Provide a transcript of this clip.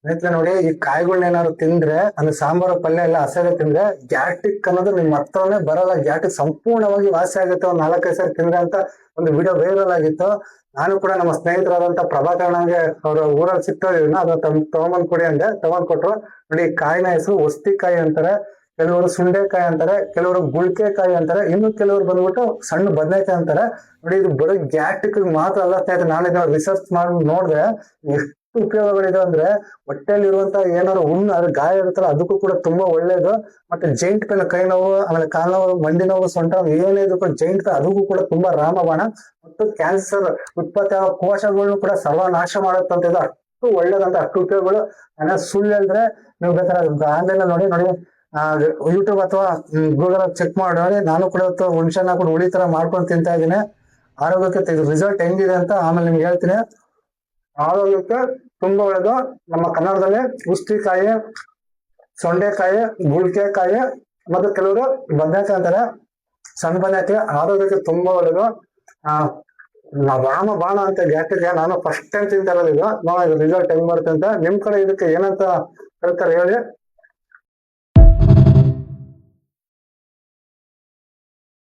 ಸ್ನೇಹಿತರೆ ನೋಡಿ, ಈ ಕಾಯಿಗಳನ್ನ ಏನಾದ್ರು ತಿಂದ್ರೆ ಅಂದ್ರೆ ಸಾಂಬಾರು ಪಲ್ಯ ಎಲ್ಲ ಹಸೆಗೆ ತಿಂದ್ರೆ ಗ್ಯಾಸ್ಟ್ರಿಕ್ ಅನ್ನೋದು ನಿಮ್ ಹತ್ರನೇ ಬರಲ್ಲ. ಗ್ಯಾಸ್ಟ್ರಿಕ್ ಸಂಪೂರ್ಣವಾಗಿ ವಾಸಿ ಆಗುತ್ತೆ ಒಂದ್ 4-5 ಸರಿ ತಿಂದ್ರೆ ಅಂತ ಒಂದು ವಿಡಿಯೋ ವೈರಲ್ ಆಗಿತ್ತು. ನಾನು ಕೂಡ ನಮ್ಮ ಸ್ನೇಹಿತರಾದಂತ ಪ್ರಭಾಕರಣ್ಣಗೆ ಅವ್ರ ಊರಲ್ಲಿ ಸಿಗ್ತೋದಿನ ಅದ ತಗೊಂಬಂದ್ ಕೊಡಿ ಅಂದೆ, ತಗೊಂಡ್ ಕೊಟ್ರು. ನೋಡಿ, ಕಾಯಿನ ಹೆಸರು ಒಸ್ತಿಕಾಯಿ ಅಂತಾರೆ, ಕೆಲವರು ಸುಂಡೆಕಾಯಿ ಅಂತಾರೆ, ಕೆಲವರು ಗುಳ್ಕೆಕಾಯಿ ಅಂತಾರೆ, ಇನ್ನು ಕೆಲವರು ಬಂದ್ಬಿಟ್ಟು ಸಣ್ಣ ಬದನೆಕಾಯಿ ಅಂತಾರೆ. ನೋಡಿ, ಇದು ಬರೀ ಗ್ಯಾಸ್ಟ್ರಿಕ್ ಮಾತ್ರ ಅಲ್ಲ ಸ್ನೇಹಿತರೆ, ನಾನು ಇದನ್ನ ರಿಸರ್ಚ್ ಮಾಡಿ ನೋಡಿದ್ರೆ ಎಷ್ಟು ಉಪಯೋಗಗಳಿದೆ ಅಂದ್ರೆ ಹೊಟ್ಟೆಯಲ್ಲಿ ಇರುವಂತ ಏನಾದ್ರು ಹುಣ್ಣು ಅದ್ರ ಗಾಯ ಇರುತ್ತಲ್ಲ ಅದಕ್ಕೂ ಕೂಡ ತುಂಬಾ ಒಳ್ಳೇದು. ಮತ್ತೆ ಜೈಂಟ್ ಪೇನ್, ಕೈ ನೋವು, ಆಮೇಲೆ ಕಾಲು ನೋವು, ಮಂಡಿ ನೋವು, ಸೊಂಟ ನೋವು ಏನೇ ಇದ್ರು ಕೂಡ ಜೈಂಟ್ ಪೇನ್ ಅದಕ್ಕೂ ಕೂಡ ತುಂಬಾ ರಾಮಬಾಣ. ಮತ್ತು ಕ್ಯಾನ್ಸರ್ ಉತ್ಪತ್ತಿ ಆಗೋ ಕೋಶಗಳನ್ನು ಕೂಡ ಸರ್ವನಾಶ ಮಾಡುತ್ತಂತ ಇದು ಅಷ್ಟು ಒಳ್ಳೇದಂತ, ಅಷ್ಟು ಉಪಯೋಗಗಳು. ನಾನು ಸುಳ್ಳು ಹೇಳಿದ್ರೆ ನೀವು ಬೇಕಾದ್ರೆ ಆನ್ಲೈನ್ ನೋಡಿ ನೋಡಿ ಯೂಟ್ಯೂಬ್ ಅಥವಾ ಗೂಗಲ್ ಚೆಕ್ ಮಾಡಿ ನೋಡಿ. ನಾನು ಕೂಡ ಇವತ್ತು ಹುಣಸೆನ ಕೂಡ ಹುಳಿ ತರ ಮಾಡ್ಕೊಂಡು ತಿಂತಾ ಇದ್ದೀನಿ. ಆರೋಗ್ಯಕ್ಕೆ ಇದು ರಿಸಲ್ಟ್ ಹೆಂಗಿದೆ ಅಂತ ಆಮೇಲೆ ನಿಮ್ಗೆ ಹೇಳ್ತೀನಿ. ಆರೋಗ್ಯಕ್ಕೆ ತುಂಬಾ ಒಳ್ಳೇದು. ನಮ್ಮ ಕನ್ನಡದಲ್ಲಿ ಉಸ್ತಿಕಾಯಿ, ಸೊಂಡೆಕಾಯಿ, ಗುಳ್ಕೆಕಾಯಿ ಮತ್ತು ಕೆಲವರು ಬದನೆಕಾಯಿ ಅಂತಾರೆ, ಸಣ್ಣ ಬದನೆಕಾಯಿ ಆರೋಗ್ಯಕ್ಕೆ ತುಂಬಾ ಒಳ್ಳೇದು. ರಾಮ ಬಾಣ ಅಂತ ಗ್ಯಾಸ್ಟ್ರಿಕ್ ನಾನು ಫಸ್ಟ್ ಟೈಮ್ ತಿಂತಾ ಇರೋದು. ಇದು ನೋಡಿ ರಿಸಲ್ಟ್ ಹೆಂಗ್ ಬರುತ್ತೆ ಅಂತ. ನಿಮ್ ಕಡೆ ಇದಕ್ಕೆ ಏನಂತ ಹೇಳ್ತಾರೆ ಹೇಳಿ.